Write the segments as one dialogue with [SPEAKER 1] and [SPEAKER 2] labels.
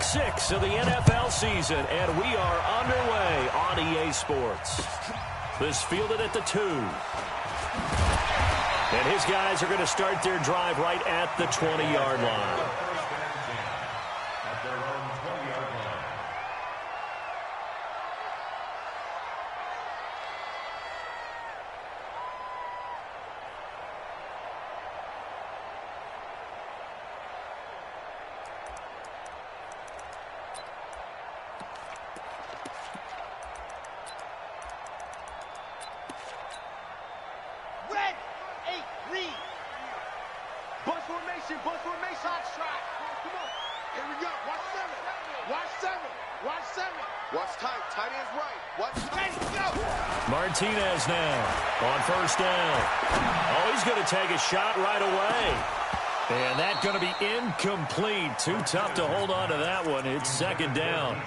[SPEAKER 1] Week 6 of the NFL season, and we are underway on EA Sports. This fielded at the 2. And his guys are going to start their drive right at the 20-yard line.
[SPEAKER 2] Bus formation. Hot strike. Come on. Here we go. Watch 7. Watch 7. Watch 7. Watch tight. Tight ends right. Watch tight. Go.
[SPEAKER 1] Martinez now on first down. Oh, he's going to take a shot right away. And that's going to be incomplete. Too tough to hold on to that one. It's second down.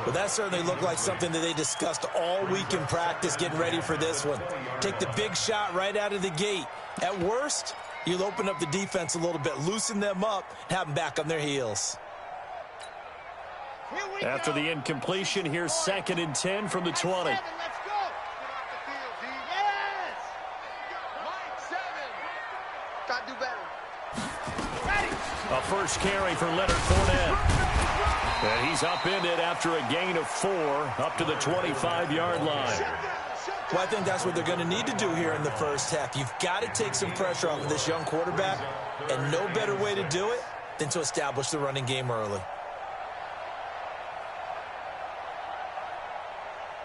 [SPEAKER 3] Well, that certainly looked like something that they discussed all week in practice getting ready for this one. Take the big shot right out of the gate. At worst, you'll open up the defense a little bit, loosen them up, have them back on their heels.
[SPEAKER 1] After the incompletion, here's 2nd and 10 from the 20.
[SPEAKER 2] Let's go. Yes. Mike 7. Got to do better. Ready.
[SPEAKER 1] A first carry for Leonard Fournette. And he's upended after a gain of 4 up to the 25-yard line.
[SPEAKER 3] Well, I think that's what they're going to need to do here in the first half. You've got to take some pressure off of this young quarterback, and no better way to do it than to establish the running game early.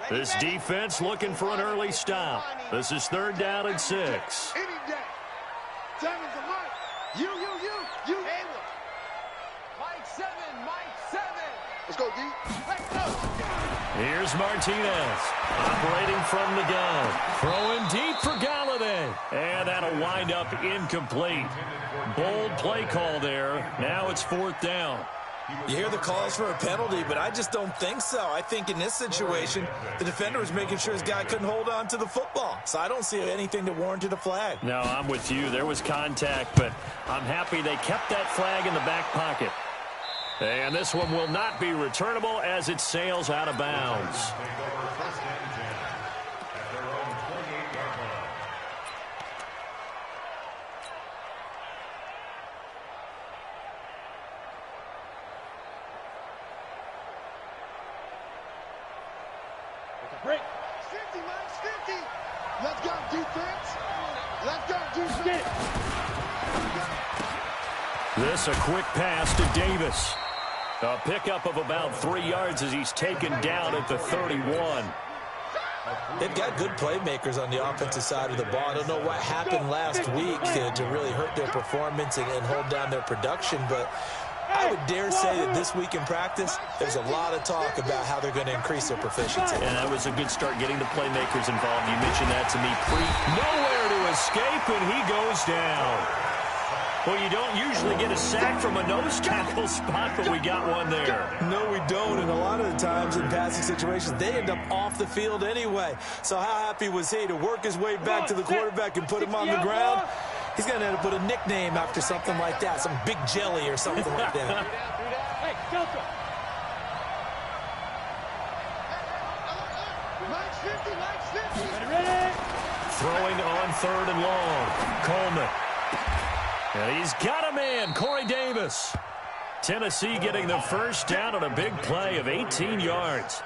[SPEAKER 1] This defense looking for an early stop. This is 3rd down and 6.
[SPEAKER 2] Any day. 7's a Mike. You. Handler. Mike 7. Let's go, D. Let's go.
[SPEAKER 1] Here's Martinez operating from the gun. Throwing deep for Galladay. And that'll wind up incomplete. Bold play call there. Now it's 4th down.
[SPEAKER 3] You hear the calls for a penalty, but I just don't think so. I think in this situation, the defender was making sure his guy couldn't hold on to the football. So I don't see anything that warranted a flag.
[SPEAKER 1] No, I'm with you. There was contact, but I'm happy they kept that flag in the back pocket. And this one will not be returnable as it sails out of bounds.
[SPEAKER 2] Break. 50, Mike, 50. Let's go, defense. Let's go, defense.
[SPEAKER 1] This a quick pass to Davis. A pickup of about 3 yards as he's taken down at the 31.
[SPEAKER 3] They've got good playmakers on the offensive side of the ball. I don't know what happened last week to really hurt their performance and hold down their production, but I would dare say that this week in practice, there's a lot of talk about how they're going to increase their proficiency.
[SPEAKER 1] And that was a good start getting the playmakers involved. You mentioned that to me nowhere to escape, and he goes down. Well, you don't usually get a sack from a nose tackle spot, but we got one there.
[SPEAKER 3] No, we don't, and a lot of the times in passing situations, they end up off the field anyway. So how happy was he to work his way back to the quarterback and put him on the ground? He's going to have to put a nickname after something like that, some Big Jelly or something like that.
[SPEAKER 2] Hey, Delta. Mike's 50. Ready?
[SPEAKER 1] Throwing on 3rd and long. Coleman. And he's got a man, Corey Davis. Tennessee getting the first down on a big play of 18 yards.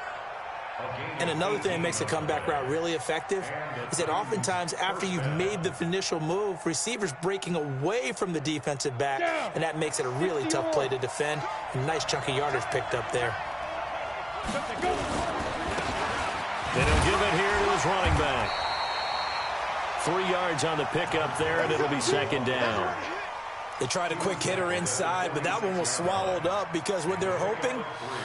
[SPEAKER 3] And another thing that makes the comeback route really effective is that oftentimes after you've made the initial move, receivers breaking away from the defensive back, and that makes it a really tough play to defend. A nice chunk of yardage picked up there.
[SPEAKER 1] And he'll give it here to his running back. 3 yards on the pickup there, and it'll be 2nd down.
[SPEAKER 3] They tried a quick hitter inside, but that one was swallowed up because what they're hoping,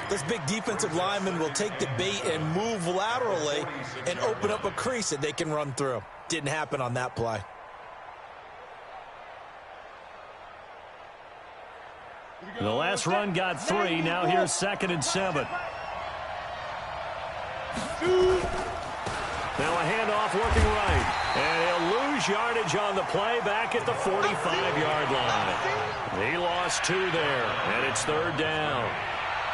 [SPEAKER 3] this big defensive lineman will take the bait and move laterally and open up a crease that they can run through. Didn't happen on that play.
[SPEAKER 1] The last run got 3. Now here's 2nd and 7. Now a handoff working right. And he'll lose yardage on the play back at the 45-yard line. He lost 2 there, and it's 3rd down.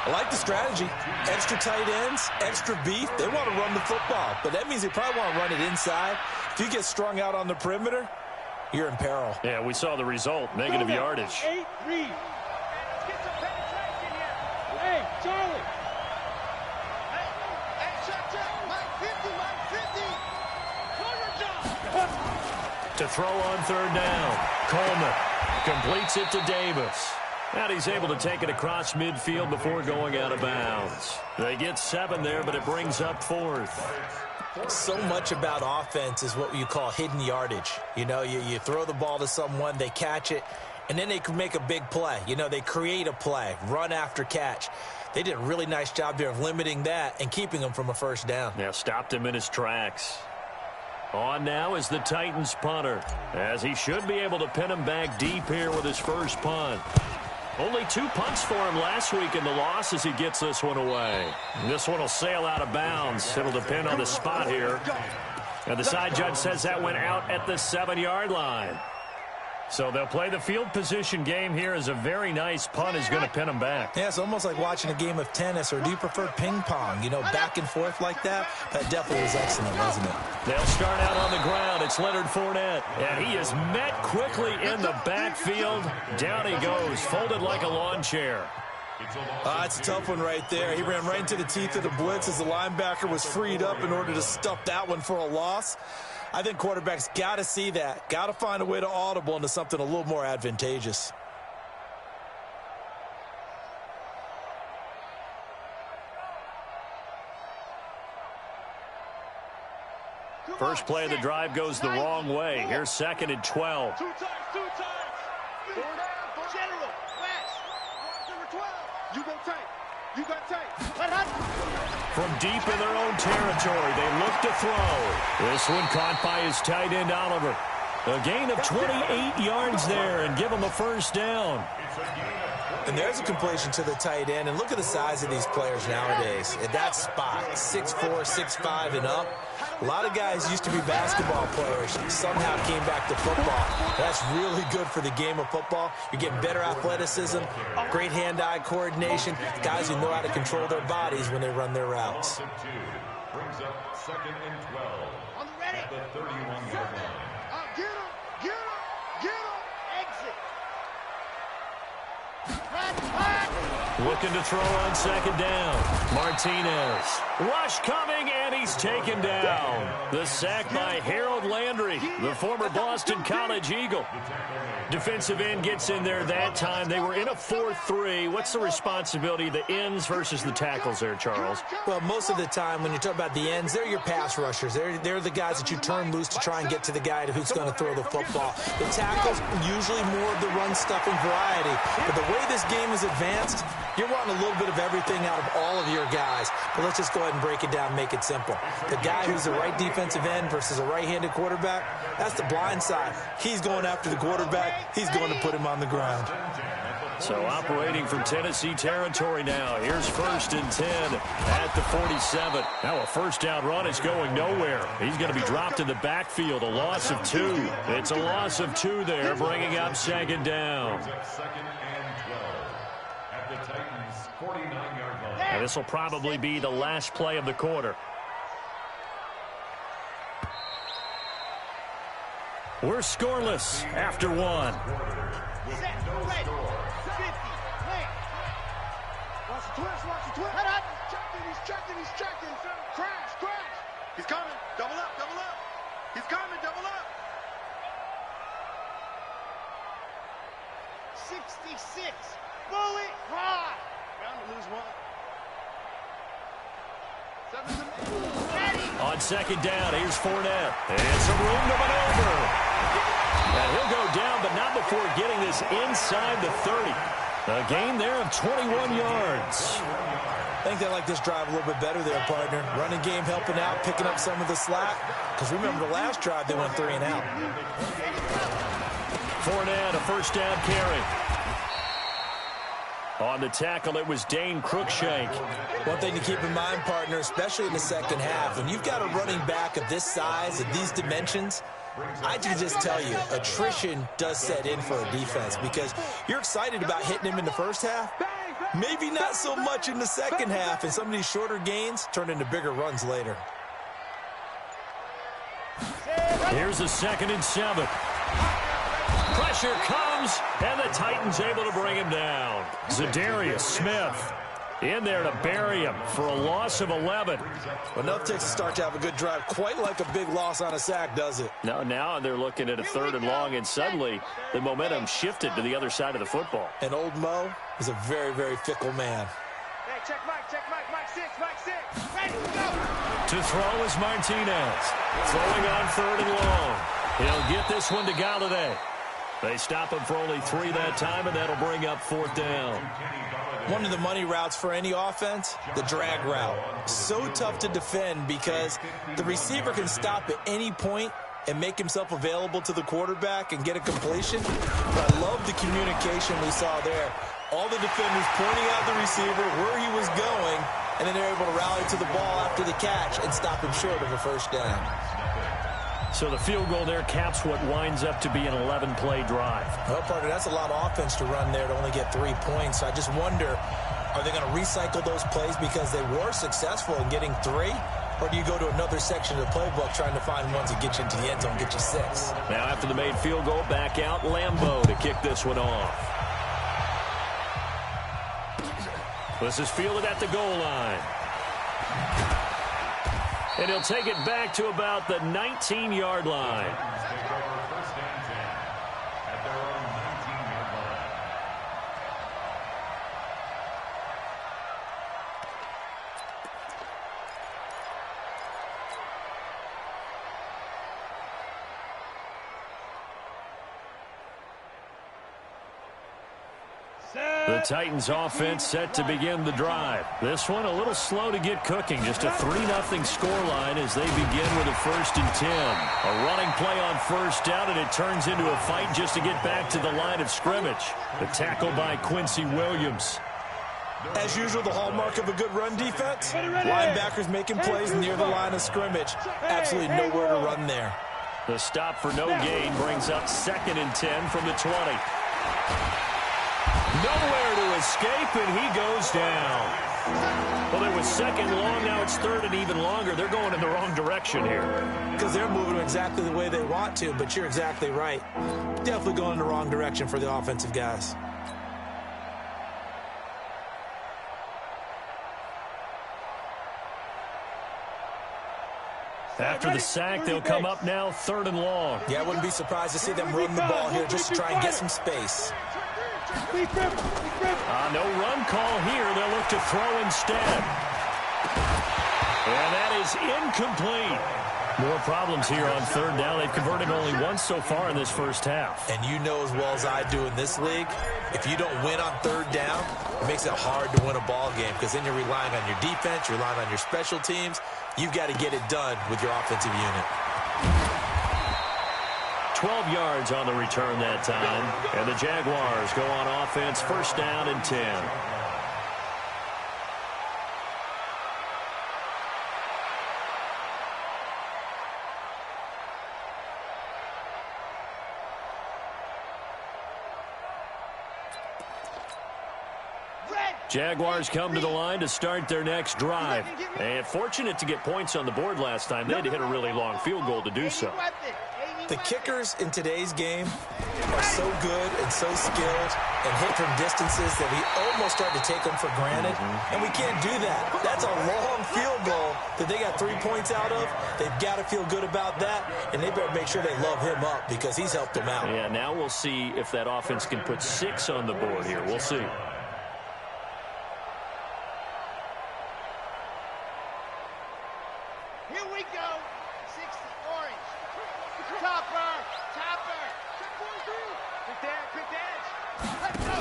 [SPEAKER 3] I like the strategy. Extra tight ends, extra beef. They want to run the football, but that means they probably want to run it inside. If you get strung out on the perimeter, you're in peril.
[SPEAKER 1] Yeah, we saw the result, negative yardage.
[SPEAKER 2] 8, read. Let's get some penetration here. Hey, Charlie. Hey, check. Mike 50, Mike 50. Do your job.
[SPEAKER 1] To throw on third down. Coleman completes it to Davis. And he's able to take it across midfield before going out of bounds. They get 7 there, but it brings up 4th.
[SPEAKER 3] So much about offense is what you call hidden yardage. You know, you throw the ball to someone, they catch it, and then they can make a big play. You know, they create a play, run after catch. They did a really nice job there of limiting that and keeping him from a first down.
[SPEAKER 1] Yeah, stopped him in his tracks. On now is the Titans punter, as he should be able to pin him back deep here with his first punt. Only 2 punts for him last week in the loss as he gets this one away. And this one will sail out of bounds. It'll depend on the spot here. And the side judge says that went out at the 7-yard line. So they'll play the field position game here as a very nice punt is going to pin them back.
[SPEAKER 3] Yeah, it's almost like watching a game of tennis, or do you prefer ping pong? You know, back and forth like that? That definitely was excellent, wasn't it?
[SPEAKER 1] They'll start out on the ground. It's Leonard Fournette. And he is met quickly in the backfield. Down he goes, folded like a lawn chair.
[SPEAKER 3] It's a tough one right there. He ran right into the teeth of the blitz as the linebacker was freed up in order to stuff that one for a loss. I think quarterbacks got to see that. Got to find a way to audible into something a little more advantageous.
[SPEAKER 1] First play of the drive goes the wrong way. Here's 2nd and 12.
[SPEAKER 2] 2 times. 4 down, General. West. Number 12. You go tight. You got tight.
[SPEAKER 1] From deep in their own territory, they look to throw. This one caught by his tight end, Oliver. A gain of 28 yards there and give him a first down.
[SPEAKER 3] And there's a completion to the tight end. And look at the size of these players nowadays. At that spot, 6'4", 6'5", and up. A lot of guys used to be basketball players, somehow came back to football. That's really good for the game of football. You're getting better athleticism, great hand-eye coordination, guys who know how to control their bodies when they run their routes.
[SPEAKER 2] Brings up 2nd and 12. On the ready. At the 31-yard line. Get him. Exit.
[SPEAKER 1] Looking to throw on 2nd down. Martinez. Rush coming, and he's taken down. The sack by Harold Landry, the former Boston College Eagle. Defensive end gets in there that time. They were in a 4-3. What's the responsibility of the ends versus the tackles there, Charles?
[SPEAKER 3] Well, most of the time when you talk about the ends, they're your pass rushers. They're the guys that you turn loose to try and get to the guy who's going to throw the football. The tackles, usually more of the run-stuffing variety. But the way this game is advanced, you're wanting a little bit of everything out of all of your guys. But let's just go ahead and break it down, make it simple. The guy who's the right defensive end versus a right-handed quarterback, that's the blind side. He's going after the quarterback. He's going to put him on the ground.
[SPEAKER 1] So operating from Tennessee territory now. Here's 1st and 10 at the 47. Now a first down run is going nowhere. He's going to be dropped in the backfield. A loss of 2. It's a loss of 2 there, bringing up 2nd down.
[SPEAKER 2] 2nd and 12. At the Titans' 49-yard line.
[SPEAKER 1] And this will probably be the last play of the quarter. We're scoreless after 1.
[SPEAKER 2] Set, ready, 50, play. Watch the twist. Head up. He's checking. Crash. He's coming. Double up. He's coming, double up. 66. Bullet high. Bound to lose 1. 7 ready.
[SPEAKER 1] On 2nd down, here's Fournette. And some room to maneuver. And he'll go down, but not before getting this inside the 30. A gain there of 21 yards.
[SPEAKER 3] I think they like this drive a little bit better there, partner. Running game helping out, picking up some of the slack. Because remember the last drive, they went 3 and out.
[SPEAKER 1] Fournette, a first down carry. On the tackle, it was Dane Cruikshank.
[SPEAKER 3] One thing to keep in mind, partner, especially in the second half, when you've got a running back of this size, of these dimensions, I can just tell you, attrition does set in for a defense because you're excited about hitting him in the first half. Maybe not so much in the second half, and some of these shorter gains turn into bigger runs later.
[SPEAKER 1] Here's a 2nd and 7. Pressure comes, and the Titans able to bring him down. Zadarius Smith in there to bury him for a loss of 11.
[SPEAKER 3] Well, enough takes to start to have a good drive. Quite like a big loss on a sack, does it?
[SPEAKER 1] No, now they're looking at a 3rd and long, and suddenly the momentum shifted to the other side of the football.
[SPEAKER 3] And old Mo is a very, very fickle man.
[SPEAKER 2] Hey, check Mike 6. Ready, go!
[SPEAKER 1] To throw is Martinez. Throwing on 3rd and long. He'll get this one to Galladay. They stop him for only 3 that time, and that'll bring up 4th down.
[SPEAKER 3] One of the money routes for any offense, the drag route. So tough to defend because the receiver can stop at any point and make himself available to the quarterback and get a completion. But I love the communication we saw there. All the defenders pointing out the receiver, where he was going, and then they're able to rally to the ball after the catch and stop him short of a 1st down.
[SPEAKER 1] So the field goal there caps what winds up to be an 11-play drive.
[SPEAKER 3] Well, partner, that's a lot of offense to run there to only get 3 points. I just wonder, are they going to recycle those plays because they were successful in getting 3? Or do you go to another section of the playbook trying to find ones that get you into the end zone, get you 6?
[SPEAKER 1] Now after the made field goal, back out Lambeau to kick this one off. This is fielded at the goal line. And he'll take it back to about the 19-yard line. The Titans offense set to begin the drive. This one a little slow to get cooking. Just a 3-0 scoreline as they begin with a 1st and 10. A running play on 1st down, and it turns into a fight just to get back to the line of scrimmage. The tackle by Quincy Williams.
[SPEAKER 3] As usual, the hallmark of a good run defense. Linebackers making plays near the line of scrimmage. Absolutely nowhere to run there.
[SPEAKER 1] The stop for no gain brings up 2nd and 10 from the 20. Nowhere to escape, and he goes down. Well, it was 2nd long. Now it's 3rd and even longer. They're going in the wrong direction here.
[SPEAKER 3] Because they're moving exactly the way they want to, but you're exactly right. Definitely going in the wrong direction for the offensive guys.
[SPEAKER 1] After the sack, they'll come up now 3rd and long.
[SPEAKER 3] Yeah, I wouldn't be surprised to see them run the ball here just to try and get some space.
[SPEAKER 1] No run call here. They'll look to throw instead. And that is incomplete. More problems here on 3rd down. They've converted only once so far in this 1st half.
[SPEAKER 3] And you know as well as I do in this league, if you don't win on 3rd down, it makes it hard to win a ball game because then you're relying on your defense, you're relying on your special teams. You've got to get it done with your offensive unit.
[SPEAKER 1] 12 yards on the return that time. And the Jaguars go on offense, 1st down and 10. Jaguars come to the line to start their next drive. And fortunate to get points on the board last time. They had to hit a really long field goal to do so.
[SPEAKER 3] The kickers in today's game are so good and so skilled and hit from distances that we almost start to take them for granted. And we can't do that. That's a long field goal that they got 3 points out of. They've got to feel good about that, and they better make sure they love him up because he's helped them out.
[SPEAKER 1] Yeah, now we'll see if that offense can put 6 on the board here. We'll see.
[SPEAKER 2] Here we go. 60 orange. Topper. Quick dash. Let's go.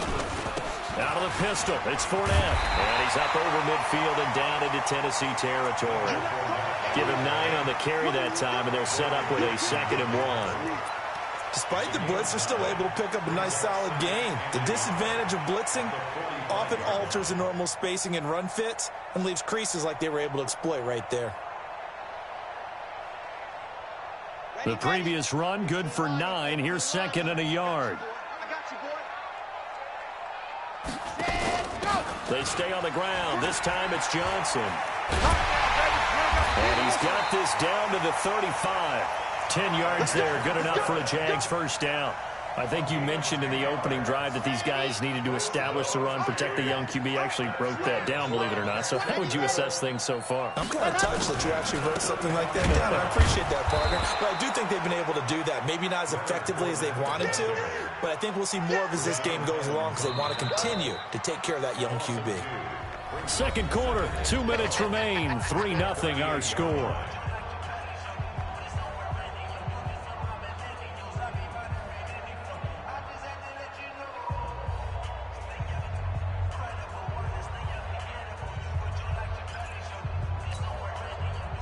[SPEAKER 1] Out of the pistol. It's Fournette. And he's up over midfield and down into Tennessee territory. Give him 9 on the carry that time, and they're set up with a 2nd and 1.
[SPEAKER 3] Despite the blitz, they're still able to pick up a nice solid gain. The disadvantage of blitzing often alters the normal spacing and run fits and leaves creases like they were able to exploit right there.
[SPEAKER 1] The previous run, good for 9. Here's 2nd and a yard.
[SPEAKER 2] I got you, boy. Set, go.
[SPEAKER 1] They stay on the ground. This time it's Johnson. And he's got this down to the 35. 10 yards there, good enough for a Jags first down. I think you mentioned in the opening drive that these guys needed to establish the run, protect the young QB. Actually wrote that down, believe it or not. So how would you assess things so far?
[SPEAKER 3] I'm kind of touched that you actually wrote something like that down. I appreciate that, partner. But I do think they've been able to do that. Maybe not as effectively as they've wanted to, but I think we'll see more of as this game goes along because they want to continue to take care of that young QB.
[SPEAKER 1] Second quarter, 2 minutes remain. 3-0 our score.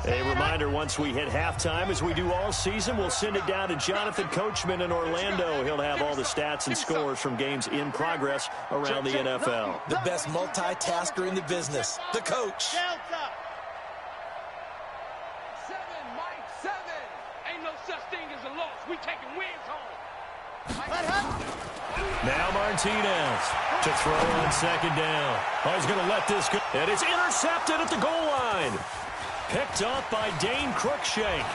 [SPEAKER 1] A reminder, once we hit halftime, as we do all season, we'll send it down to Jonathan Coachman in Orlando. He'll have all the stats and scores from games in progress around the NFL.
[SPEAKER 3] The best multitasker in the business, the coach.
[SPEAKER 2] 7, Mike, 7. Ain't no such thing as a loss. We taking wins home.
[SPEAKER 1] Now Martinez to throw on second down. Oh, he's going to let this go. And it's intercepted at the goal line. Picked up by Dane Cruikshank.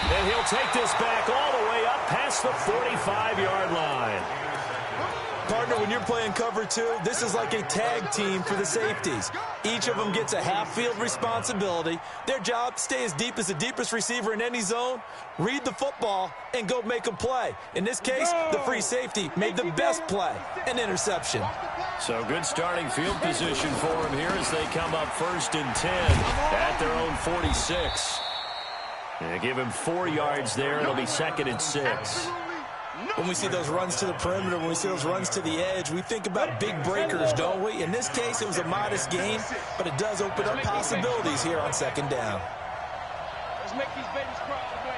[SPEAKER 1] And he'll take this back all the way up past the 45-yard line.
[SPEAKER 3] Partner, when you're playing cover 2, this is like a tag team for the safeties. Each of them gets a half-field responsibility. Their job, stay as deep as the deepest receiver in any zone, read the football, and go make a play. In this case, the free safety made the best play, an interception.
[SPEAKER 1] So good starting field position for him here as they come up 1st and 10 at their own 46. They give him 4 yards there. It'll be 2nd and 6.
[SPEAKER 3] When we see those runs to the perimeter, when we see those runs to the edge, we think about big breakers, don't we? In this case, it was a modest gain, but it does open up possibilities here on 2nd down.
[SPEAKER 2] Let's make these babies cry all the way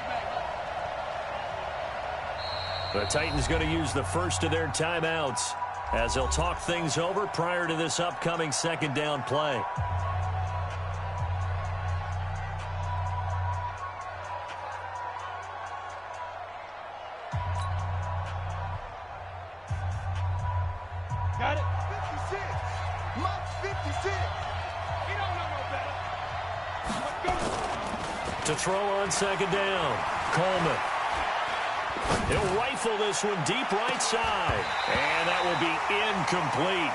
[SPEAKER 2] back.
[SPEAKER 1] The Titans going to use the first of their timeouts as they'll talk things over prior to this upcoming 2nd down play.
[SPEAKER 2] Got it. 56. Mike 56. He don't know no better.
[SPEAKER 1] To throw on 2nd down, Coleman. He'll rifle this one deep right side. And that will be incomplete.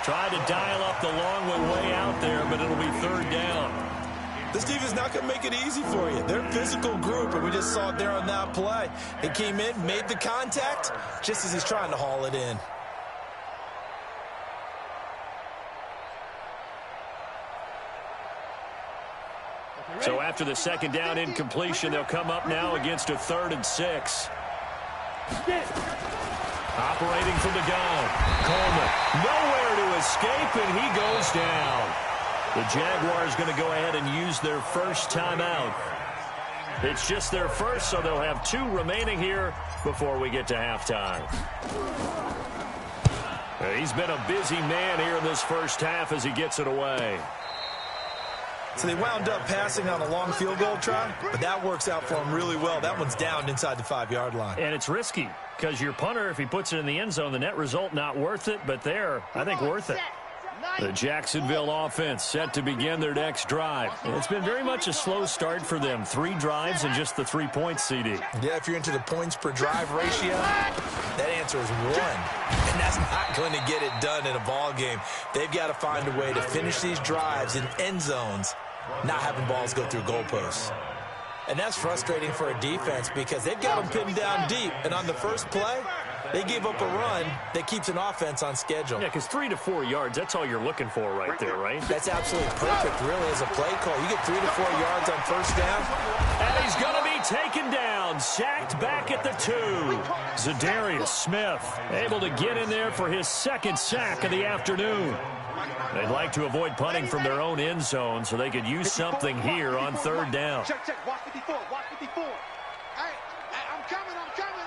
[SPEAKER 1] Tried to dial up the long way out there, but it'll be 3rd down.
[SPEAKER 3] This defense is not going to make it easy for you. They're a physical group, and we just saw it there on that play. He came in, made the contact, just as he's trying to haul it in.
[SPEAKER 1] So after the 2nd down incompletion, they'll come up now against a 3rd and 6. Operating from the gun, Coleman. Nowhere to escape, and he goes down. The Jaguars going to go ahead and use their first timeout. It's just their first, so they'll have 2 remaining here before we get to halftime. He's been a busy man here in this first half as he gets it away.
[SPEAKER 3] So they wound up passing on a long field goal try, but that works out for them really well. That one's down inside the 5-yard line.
[SPEAKER 1] And it's risky because your punter, if he puts it in the end zone, the net result not worth it, but there, I think worth it. The Jacksonville offense set to begin their next drive. And it's been very much a slow start for them. 3 drives and just the 3 points, CD.
[SPEAKER 3] Yeah, if you're into the points per drive ratio, that answer is 1. And that's not going to get it done in a ball game. They've got to find a way to finish these drives in end zones, not having balls go through goalposts. And that's frustrating for a defense because they've got them pinned down deep. And on the first play, they gave up a run that keeps an offense on schedule.
[SPEAKER 1] Yeah, because 3 to 4 yards, that's all you're looking for right there, right?
[SPEAKER 3] That's absolutely perfect, really, as a play call. You get 3 to 4 yards on first down.
[SPEAKER 1] And he's going to be taken down, sacked back at the 2. Zadarius Smith able to get in there for his 2nd sack of the afternoon. They'd like to avoid punting from their own end zone so they could use something here on 3rd down.
[SPEAKER 2] Check, check. Watch 54. Watch 54. Hey, I'm coming. I'm coming.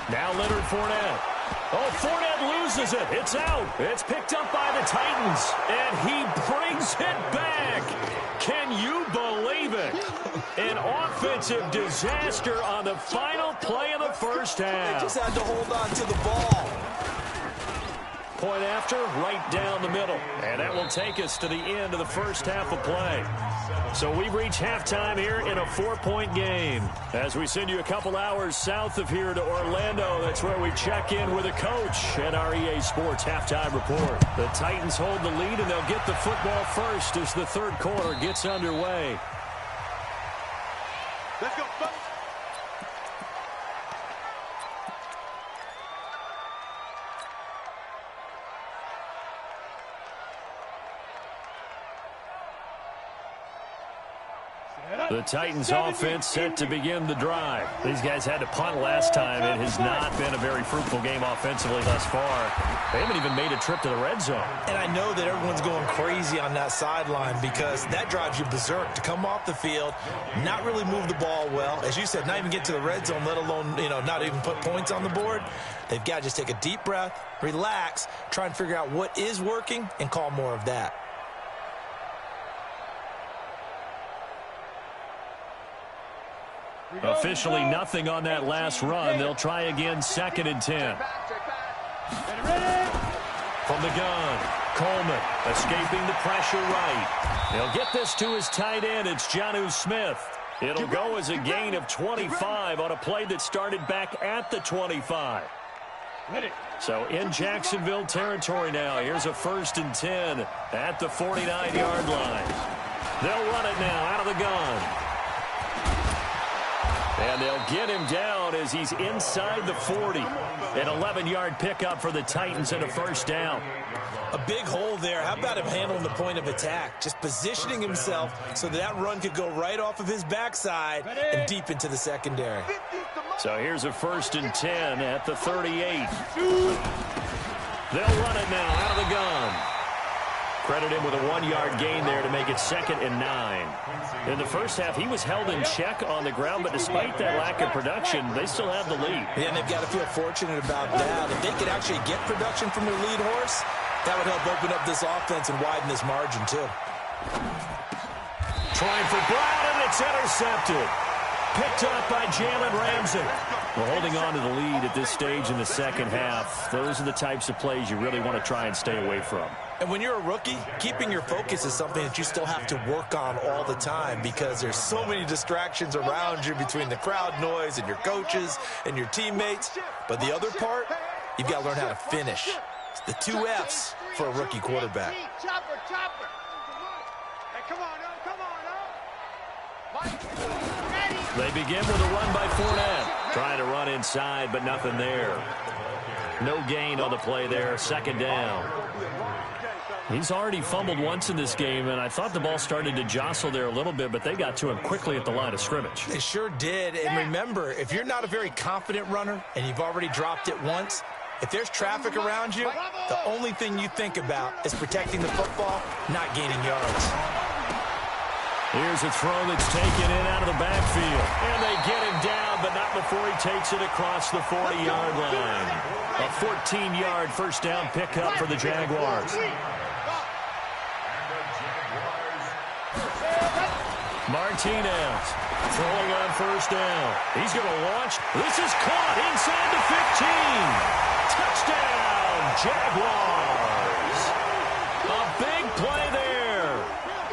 [SPEAKER 1] Now Leonard Fournette. Oh, Fournette loses it. It's out. It's picked up by the Titans. And he brings it back. Can you believe it? An offensive disaster on the final play of the first half.
[SPEAKER 3] They just had to hold on to the ball.
[SPEAKER 1] Point after, right down the middle. And that will take us to the end of the first half of play. So we've reached halftime here in a 4-point game. As we send you a couple hours south of here to Orlando, that's where we check in with a coach at our EA Sports Halftime Report. The Titans hold the lead, and they'll get the football first as the third quarter gets underway.
[SPEAKER 2] Let's go, folks.
[SPEAKER 1] The Titans offense set to begin the drive. These guys had to punt last time. It has not been a very fruitful game offensively thus far. They haven't even made a trip to the red zone.
[SPEAKER 3] And I know that everyone's going crazy on that sideline because that drives you berserk to come off the field, not really move the ball well. As you said, not even get to the red zone, let alone, not even put points on the board. They've got to just take a deep breath, relax, try and figure out what is working and call more of that.
[SPEAKER 1] Officially nothing on that last run. They'll try again, 2nd and 10. From the gun, Coleman escaping the pressure right. He'll get this to his tight end. It's Jonnu Smith. It'll go as a gain of 25 on a play that started back at the 25. So in Jacksonville territory now. Here's a 1st and 10 at the 49-yard line. They'll run it now out of the gun. And they'll get him down as he's inside the 40. An 11-yard pickup for the Titans and a first down.
[SPEAKER 3] A big hole there. How about him handling the point of attack? Just positioning himself so that run could go right off of his backside and deep into the secondary.
[SPEAKER 1] So here's a 1st and 10 at the 38. They'll run it now out of the gun. Credit him with a 1-yard gain there to make it 2nd and 9. In the first half, he was held in check on the ground, but despite that lack of production, they still have the lead.
[SPEAKER 3] Yeah, and they've got to feel fortunate about that. If they could actually get production from their lead horse, that would help open up this offense and widen this margin, too.
[SPEAKER 1] Trying for Brown, and it's intercepted. Picked up by Jalen Ramsey. Well, holding on to the lead at this stage in the second half, those are the types of plays you really want to try and stay away from.
[SPEAKER 3] And when you're a rookie, keeping your focus is something that you still have to work on all the time because there's so many distractions around you between the crowd noise and your coaches and your teammates. But the other part, you've got to learn how to finish. It's the 2 F's for a rookie quarterback.
[SPEAKER 2] Chopper. Hey, come on,
[SPEAKER 1] They begin with a run by Fournette. Trying to run inside, but nothing there. No gain on the play there. 2nd down. He's already fumbled once in this game, and I thought the ball started to jostle there a little bit, but they got to him quickly at the line of scrimmage.
[SPEAKER 3] They sure did. And remember, if you're not a very confident runner and you've already dropped it once, if there's traffic around you, the only thing you think about is protecting the football, not gaining yards.
[SPEAKER 1] Here's a throw that's taken in out of the backfield. And they get him down, but not before he takes it across the 40-yard line. A 14-yard first down pickup for the Jaguars. Martinez throwing on first down. He's going to launch. This is caught inside the 15. Touchdown, Jaguars. A big play there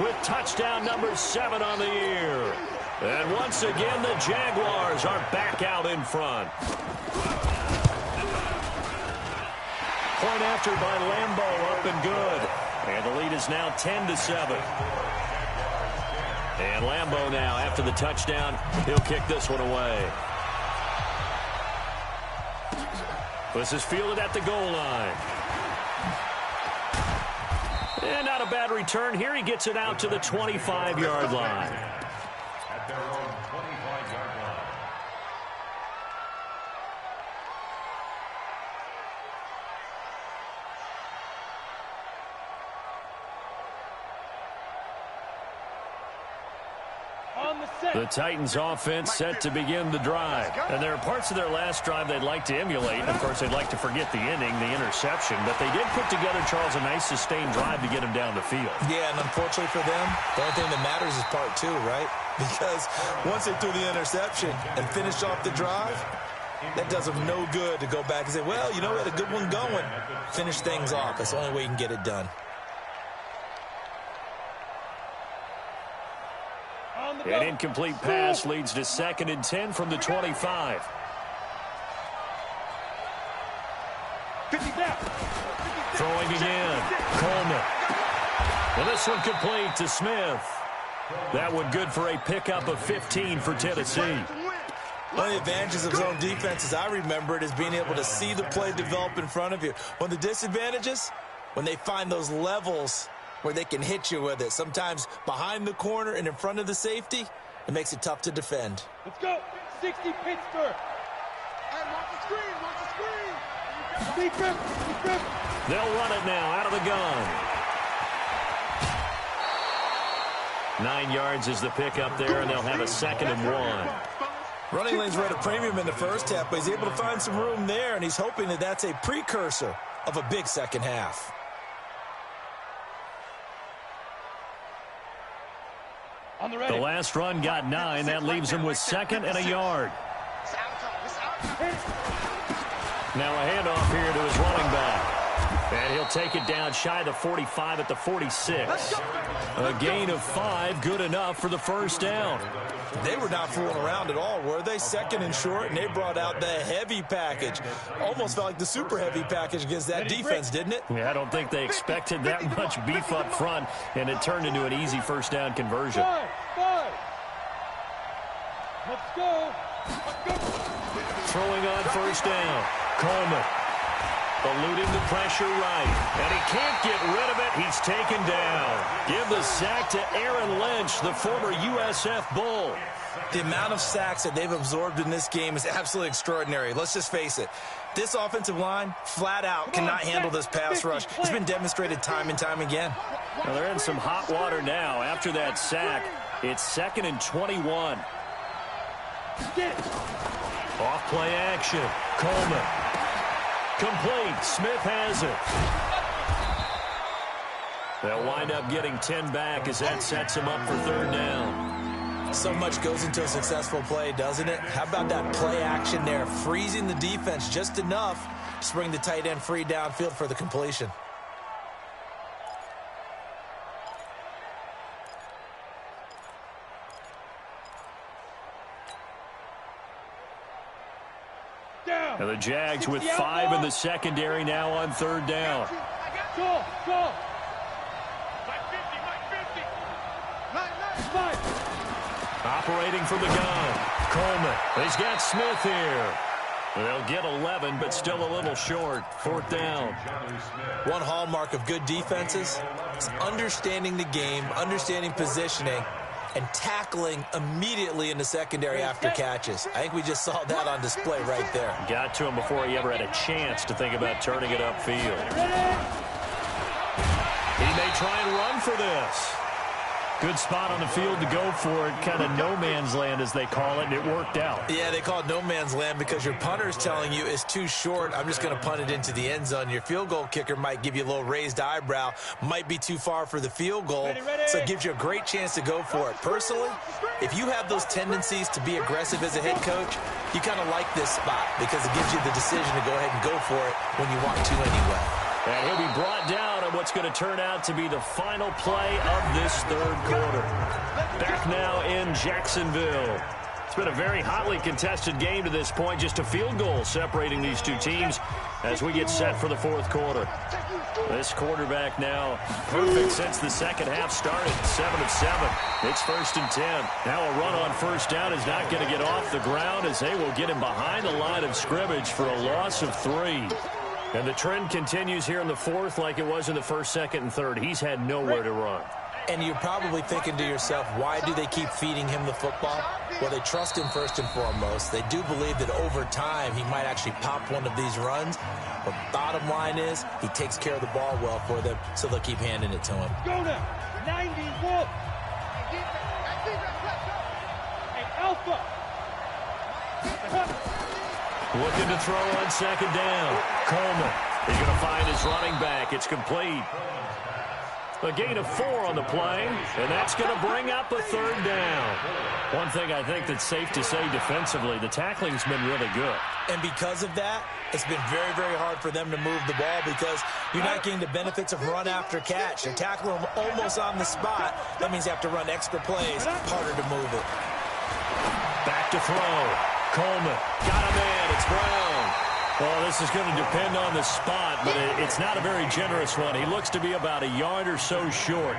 [SPEAKER 1] with touchdown number 7 on the year. And once again, the Jaguars are back out in front. Point after by Lambeau, up and good. And the lead is now 10-7. And Lambeau now, after the touchdown, he'll kick this one away. This is fielded at the goal line. And not a bad return here. He gets it out to the 25-yard line. The Titans offense set to begin the drive. And there are parts of their last drive they'd like to emulate. Of course, they'd like to forget the inning, the interception. But they did put together, Charles, a nice sustained drive to get them down the field.
[SPEAKER 3] Yeah, and unfortunately for them, the only thing that matters is part two, right? Because once they threw the interception and finished off the drive, that does them no good to go back and say, well, you know, we had a good one going. Finish things off. That's the only way you can get it done.
[SPEAKER 1] An incomplete pass leads to 2nd and 10 from the 25. Throwing again. Coleman. And this one complete to Smith. That one good for a pickup of 15 for Tennessee.
[SPEAKER 3] One of the advantages of zone defenses, I remember it, is being able to see the play develop in front of you. One of the disadvantages, when they find those levels where they can hit you with it. Sometimes behind the corner and in front of the safety, it makes it tough to defend.
[SPEAKER 2] Let's go. 60 Pittsburgh. Hey, watch the screen. Watch the screen. Deep.
[SPEAKER 1] They'll run it now out of the gun. 9 yards is the pickup there, and they'll have a 2nd and 1.
[SPEAKER 3] Running lanes were at a premium in the first half, but he's able to find some room there, and he's hoping that that's a precursor of a big second half.
[SPEAKER 1] The last run got 9. That leaves him with 2nd and a yard. Now a handoff here to his running back. And he'll take it down shy of the 45 at the 46. A gain of 5, good enough for the first down.
[SPEAKER 3] They were not fooling around at all, were they? 2nd and short, and they brought out the heavy package. Almost felt like the super heavy package against that defense, didn't it?
[SPEAKER 1] Yeah, I don't think they expected that much beef up front, and it turned into an easy first down conversion.
[SPEAKER 2] Five. Let's go.
[SPEAKER 1] Throwing on first down. Coleman. Eluding the pressure right. And he can't get rid of it. He's taken down. Give the sack to Aaron Lynch, the former USF Bull.
[SPEAKER 3] The amount of sacks that they've absorbed in this game is absolutely extraordinary. Let's just face it. This offensive line, flat out, cannot handle this pass rush. It's been demonstrated time and time again.
[SPEAKER 1] Well, they're in some hot water now. After that sack, it's 2nd and 21. Off play action. Coleman. Complete. Smith has it. They'll wind up getting 10 back as that sets him up for 3rd down.
[SPEAKER 3] So much goes into a successful play, doesn't it? How about that play action there, freezing the defense just enough to bring the tight end free downfield for the completion.
[SPEAKER 1] And the Jags with 5 in the secondary now on 3rd down.
[SPEAKER 2] Go.
[SPEAKER 1] Operating from the gun. Coleman. He's got Smith here. They'll get 11, but still a little short. 4th down.
[SPEAKER 3] One hallmark of good defenses is understanding the game, understanding positioning, and tackling immediately in the secondary after catches. I think we just saw that on display right there.
[SPEAKER 1] Got to him before he ever had a chance to think about turning it upfield. He may try and run for this. Good spot on the field to go for it. Kind of no man's land, as they call it, and it worked out.
[SPEAKER 3] Yeah, they call it no man's land because your punter is telling you it's too short. I'm just going to punt it into the end zone. Your field goal kicker might give you a little raised eyebrow. Might be too far for the field goal. So it gives you a great chance to go for it. Personally, if you have those tendencies to be aggressive as a head coach, you kind of like this spot because it gives you the decision to go ahead and go for it when you want to anyway.
[SPEAKER 1] And he'll be brought down on what's going to turn out to be the final play of this 3rd quarter. Back now in Jacksonville. It's been a very hotly contested game to this point. Just a field goal separating these two teams as we get set for the 4th quarter. This quarterback now perfect since the second half started. 7 of 7. It's 1st and 10. Now a run on first down is not going to get off the ground as they will get him behind the line of scrimmage for a loss of 3. And the trend continues here in the 4th like it was in the 1st, 2nd, and 3rd. He's had nowhere to run.
[SPEAKER 3] And you're probably thinking to yourself, why do they keep feeding him the football? Well, they trust him first and foremost. They do believe that over time he might actually pop one of these runs. But bottom line is he takes care of the ball well for them, so they'll keep handing it to him.
[SPEAKER 2] Go now. 91. Alpha.
[SPEAKER 1] Looking to throw on second down. Coleman. He's going to find his running back. It's complete. A gain of 4 on the play, and that's going to bring up a third down. One thing I think that's safe to say defensively, the tackling's been really good.
[SPEAKER 3] And because of that, it's been very, very hard for them to move the ball because you're not getting the benefits of run after catch. They're tackling them almost on the spot. That means you have to run extra plays, harder to move it.
[SPEAKER 1] Back to throw. Coleman. Got a man. It's Brown. Well, this is going to depend on the spot, but it's not a very generous one. He looks to be about a yard or so short.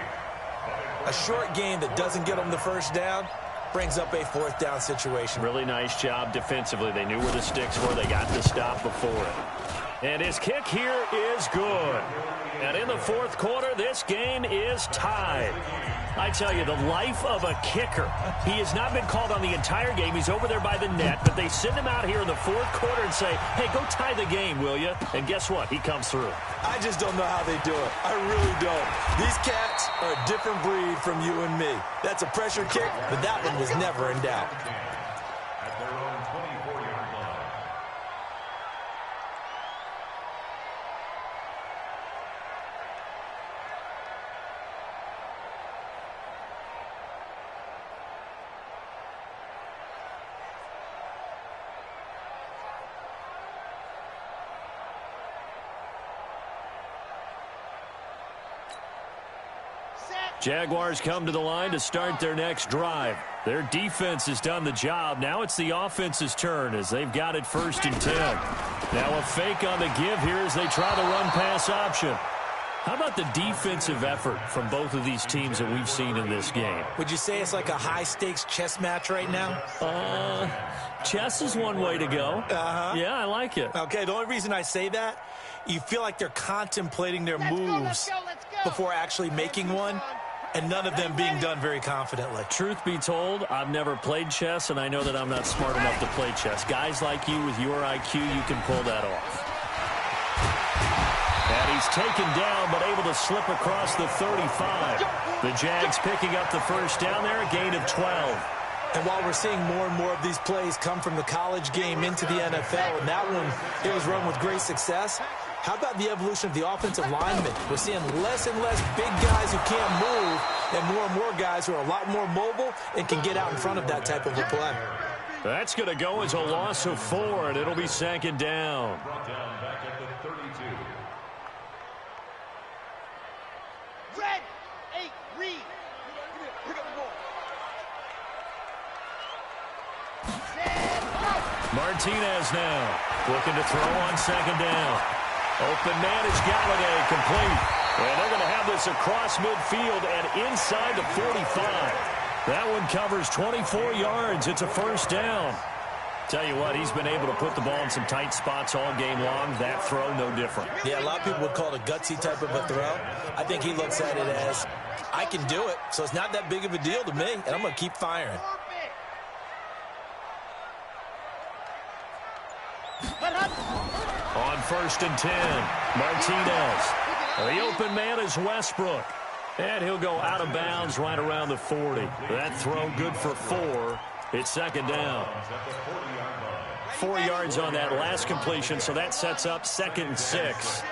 [SPEAKER 3] A short game that doesn't get them the first down brings up a fourth down situation.
[SPEAKER 1] Really nice job defensively. They knew where the sticks were. They got the stop before it. And his kick here is good. And in the fourth quarter, this game is tied. I tell you, the life of a kicker. He has not been called on the entire game. He's over there by the net, but they send him out here in the fourth quarter and say, hey, go tie the game, will you? And guess what? He comes through.
[SPEAKER 3] I just don't know how they do it. I really don't. These cats are a different breed from you and me. That's a pressure kick, but that one was never in doubt.
[SPEAKER 1] Jaguars come to the line to start their next drive. Their defense has done the job. Now it's the offense's turn as they've got it 1st and 10. Now a fake on the give here as they try the run-pass option. How about the defensive effort from both of these teams that we've seen in this game?
[SPEAKER 3] Would you say it's like a high-stakes chess match right now?
[SPEAKER 1] Chess is one way to go. Yeah, I like it.
[SPEAKER 3] Okay, the only reason I say that, you feel like they're contemplating their moves before actually making one, and none of them being done very confidently.
[SPEAKER 1] Truth be told, I've never played chess, and I know that I'm not smart enough to play chess. Guys like you with your IQ, you can pull that off. And he's taken down, but able to slip across the 35. The Jags picking up the first down there, a gain of 12.
[SPEAKER 3] And while we're seeing more and more of these plays come from the college game into the NFL, and that one, it was run with great success, how about the evolution of the offensive linemen? We're seeing less and less big guys who can't move and more guys who are a lot more mobile and can get out in front of that type of a play.
[SPEAKER 1] That's going to go as a loss of 4, and it'll be 2nd down.
[SPEAKER 2] Red 8, read. Pick up the ball.
[SPEAKER 1] Martinez now looking to throw on 2nd down. Open man is Galladay, complete. And they're going to have this across midfield and inside the 45. That one covers 24 yards. It's a 1st down. Tell you what, he's been able to put the ball in some tight spots all game long. That throw, no different.
[SPEAKER 3] Yeah, a lot of people would call it a gutsy type of a throw. I think he looks at it as, I can do it, so it's not that big of a deal to me, and I'm going to keep firing.
[SPEAKER 1] On 1st and 10, Martinez. The open man is Westbrook. And he'll go out of bounds right around the 40. That throw good for 4. It's 2nd down. 4 yards on that last completion, so that sets up 2nd and 6.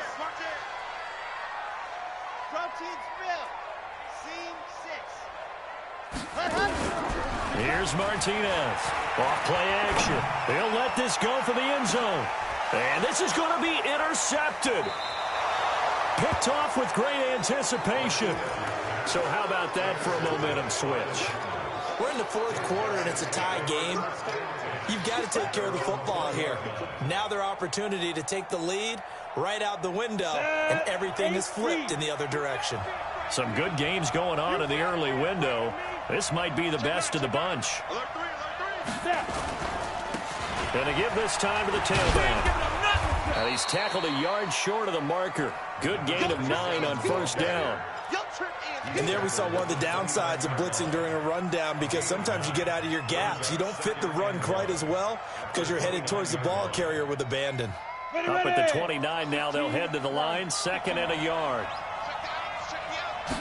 [SPEAKER 1] Here's Martinez. Off play action. He'll let this go for the end zone. And this is going to be intercepted. Picked off with great anticipation. So how about that for a momentum switch?
[SPEAKER 3] We're in the 4th quarter, and it's a tie game. You've got to take care of the football here. Now their opportunity to take the lead right out the window, and everything is flipped in the other direction.
[SPEAKER 1] Some good games going on in the early window. This might be the best of the bunch. Going to give this time to the tailback. And he's tackled a yard short of the marker. Good gain of 9 on 1st down.
[SPEAKER 3] And there we saw one of the downsides of blitzing during a rundown, because sometimes you get out of your gaps. You don't fit the run quite as well because you're headed towards the ball carrier with abandon.
[SPEAKER 1] Up at the 29 now, they'll head to the line, 2nd and a yard.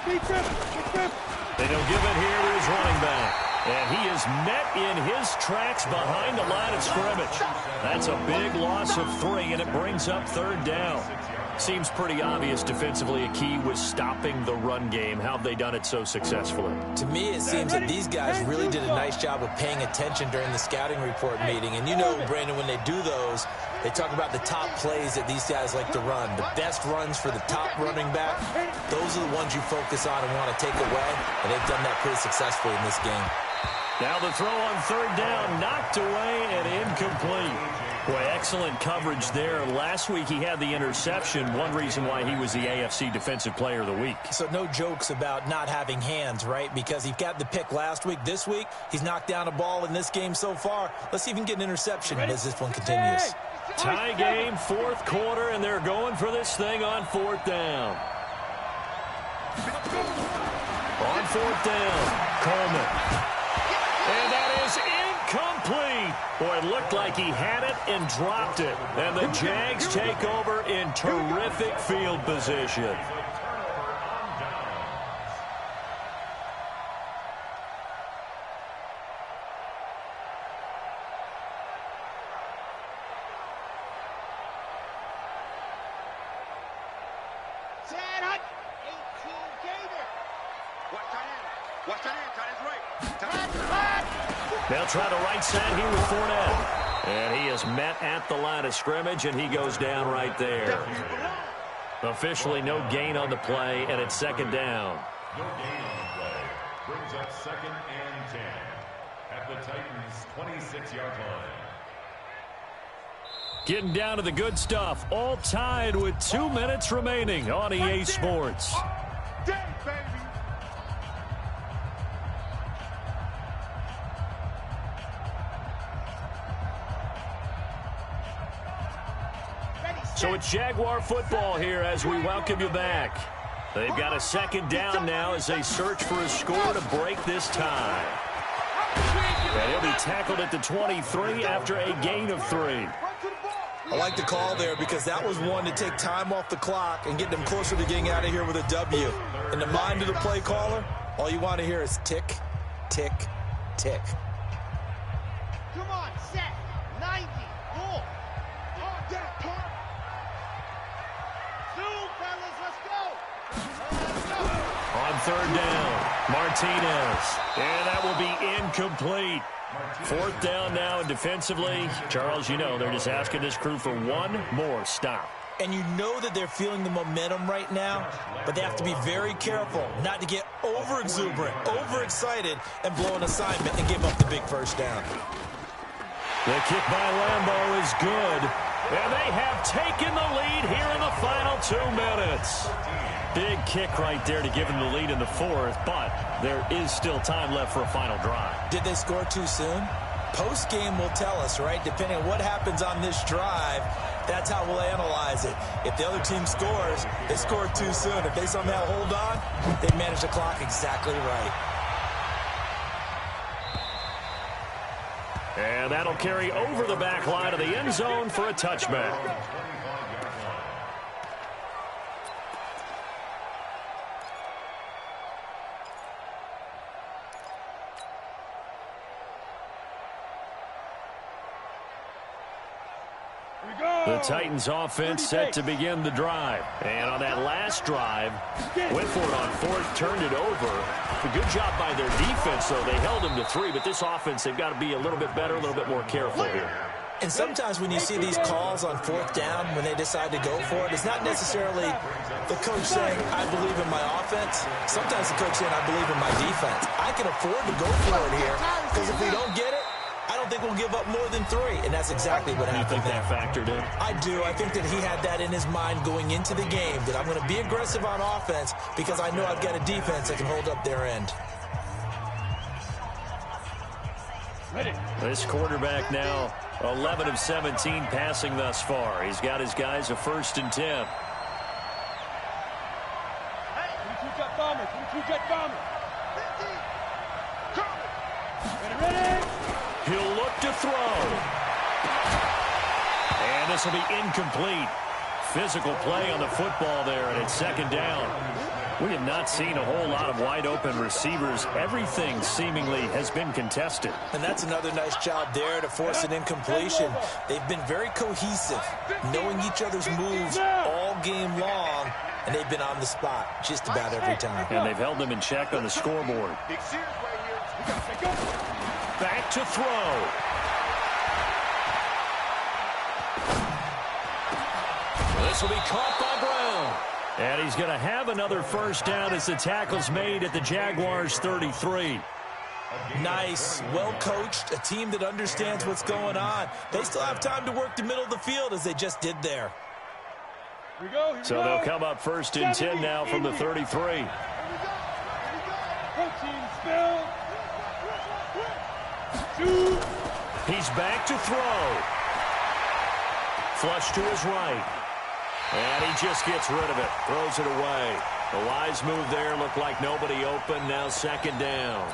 [SPEAKER 1] They don't give it here to his running back. And he is met in his tracks behind the line of scrimmage. That's a big loss of 3, and it brings up 3rd down. Seems pretty obvious defensively a key was stopping the run game. How have they done it so successfully?
[SPEAKER 3] To me, it seems that these guys really did a nice job of paying attention during the scouting report meeting. And you know, Brandon, when they do those, they talk about the top plays that these guys like to run. The best runs for the top running back, those are the ones you focus on and want to take away. And they've done that pretty successfully in this game.
[SPEAKER 1] Now the throw on 3rd down, knocked away and incomplete. Boy, excellent coverage there. Last week he had the interception. One reason why he was the AFC Defensive Player of the Week.
[SPEAKER 3] So no jokes about not having hands, right? Because he got the pick last week. This week, he's knocked down a ball in this game so far. Let's see if he can get an interception as this one continues.
[SPEAKER 1] Tie game, 4th quarter, and they're going for this thing on 4th down. On 4th down, Coleman. And that is incomplete. Boy, it looked like he had it and dropped it. And the Jags take over in terrific field position. They'll try the right side here with Fournette. And he is met at the line of scrimmage, and he goes down right there. Officially no gain on the play, and it's 2nd down.
[SPEAKER 4] No gain on the play. Brings up 2nd and 10 at the Titans' 26-yard line.
[SPEAKER 1] Getting down to the good stuff. All tied with 2 minutes remaining on EA Sports. So it's Jaguar football here as we welcome you back. They've got a 2nd down now as they search for a score to break this tie. And he'll be tackled at the 23 after a gain of 3.
[SPEAKER 3] I like the call there because that was one to take time off the clock and get them closer to getting out of here with a W. In the mind of the play caller, all you want to hear is tick, tick, tick.
[SPEAKER 2] Come on, set, 90, roll. On deck, park. Zoom, fellas, let's go.
[SPEAKER 1] On 3rd down, Martinez. And that will be incomplete. 4th down now, and defensively, Charles, you know, they're just asking this crew for one more stop.
[SPEAKER 3] And you know that they're feeling the momentum right now, but they have to be very careful not to get over-exuberant, overexcited, and blow an assignment and give up the big 1st down.
[SPEAKER 1] The kick by Lambeau is good, and they have taken the lead here in the final 2 minutes. Big kick right there to give them the lead in the 4th, but there is still time left for a final drive.
[SPEAKER 3] Did they score too soon? Post-game will tell us, right? Depending on what happens on this drive, that's how we'll analyze it. If the other team scores, they scored too soon. If they somehow hold on, they manage the clock exactly right.
[SPEAKER 1] And that'll carry over the back line of the end zone for a touchback. The Titans offense set to begin the drive. And on that last drive, went for it on 4th, turned it over. A good job by their defense, though. They held them to 3, but this offense, they've got to be a little bit better, a little bit more careful here.
[SPEAKER 3] And sometimes when you see these calls on 4th down, when they decide to go for it, it's not necessarily the coach saying, I believe in my offense. Sometimes the coach saying, I believe in my defense. I can afford to go for it here, because if we don't get it, I don't think we'll give up more than 3, and that's exactly what happened.
[SPEAKER 1] You think that factored in?
[SPEAKER 3] I do. I think that he had that in his mind going into the game, that I'm going to be aggressive on offense because I know I've got a defense that can hold up their end.
[SPEAKER 1] This quarterback now 11 of 17 passing thus far. He's got his guys a 1st and 10.
[SPEAKER 2] Jet bomber, jet bomber. Ready?
[SPEAKER 1] He'll look to throw. And this will be incomplete. Physical play on the football there, and it's 2nd down. We have not seen a whole lot of wide-open receivers. Everything seemingly has been contested.
[SPEAKER 3] And that's another nice job there to force an incompletion. They've been very cohesive, knowing each other's moves all game long, and they've been on the spot just about every time.
[SPEAKER 1] And they've held them in check on the scoreboard. Back to throw. This will be caught by Brown. And he's going to have another first down as the tackle's made at the Jaguars' 33.
[SPEAKER 3] Nice, well-coached, a team that understands what's going on. They still have time to work the middle of the field as they just did there.
[SPEAKER 1] So they'll come up first and 10 now from the 33. He's back to throw. Flush to his right. And he just gets rid of it. Throws it away. The wise move there. Looked like nobody open. Now second down.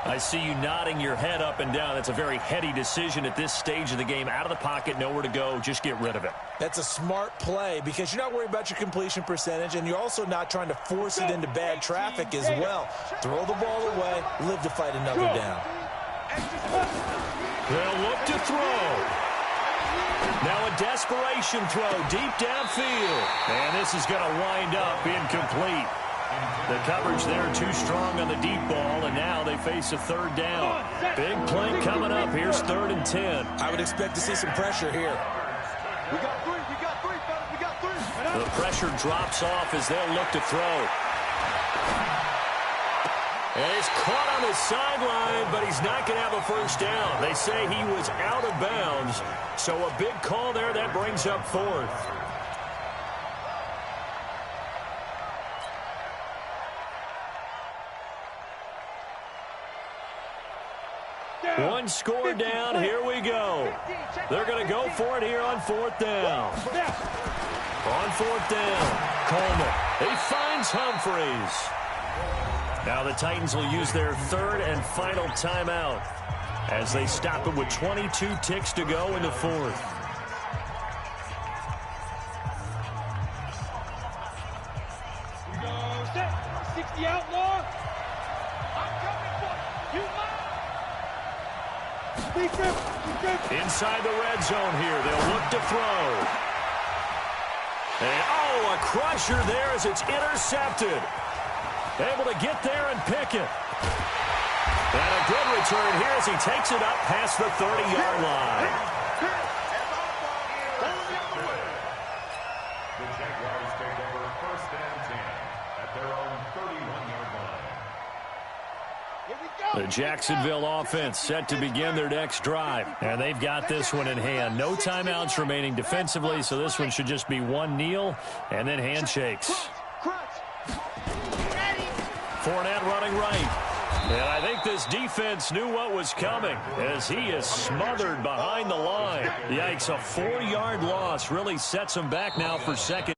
[SPEAKER 1] I see you nodding your head up and down. That's a very heady decision at this stage of the game. Out of the pocket, nowhere to go. Just get rid of it.
[SPEAKER 3] That's a smart play because you're not worried about your completion percentage, and you're also not trying to force it into bad traffic as well. Throw the ball away. Live to fight another down.
[SPEAKER 1] They'll look to throw. Now a desperation throw deep downfield. And this is going to wind up incomplete. The coverage there too strong on the deep ball, and now they face a third down. Big play coming up. Here's 3rd and 10.
[SPEAKER 3] I would expect to see some pressure here.
[SPEAKER 2] We got three, fellas, we got three.
[SPEAKER 1] The pressure drops off as they'll look to throw. And he's caught on the sideline, but he's not going to have a first down. They say he was out of bounds. So a big call there. That brings up 4th. One score down. Here we go. They're going to go for it here on 4th down. On 4th down, Coleman. He finds Humphreys. Now the Titans will use their 3rd and final timeout as they stop it with 22 ticks to go in the 4th.
[SPEAKER 2] We go set. 60 outlaw. I'm coming for you.
[SPEAKER 1] Inside the red zone here. They'll look to throw. And, oh, a crusher there as it's intercepted. Able to get there and pick it. And a good return here as he takes it up past the 30-yard line.
[SPEAKER 4] The Jaguars take over 1st and 10 at their own 31-yard line.
[SPEAKER 1] The Jacksonville offense set to begin their next drive. And they've got this one in hand. No timeouts remaining defensively, so this one should just be one kneel and then handshakes. Fournette running right. And I think this defense knew what was coming as he is smothered behind the line. Yikes, a 4-yard loss really sets him back now for second.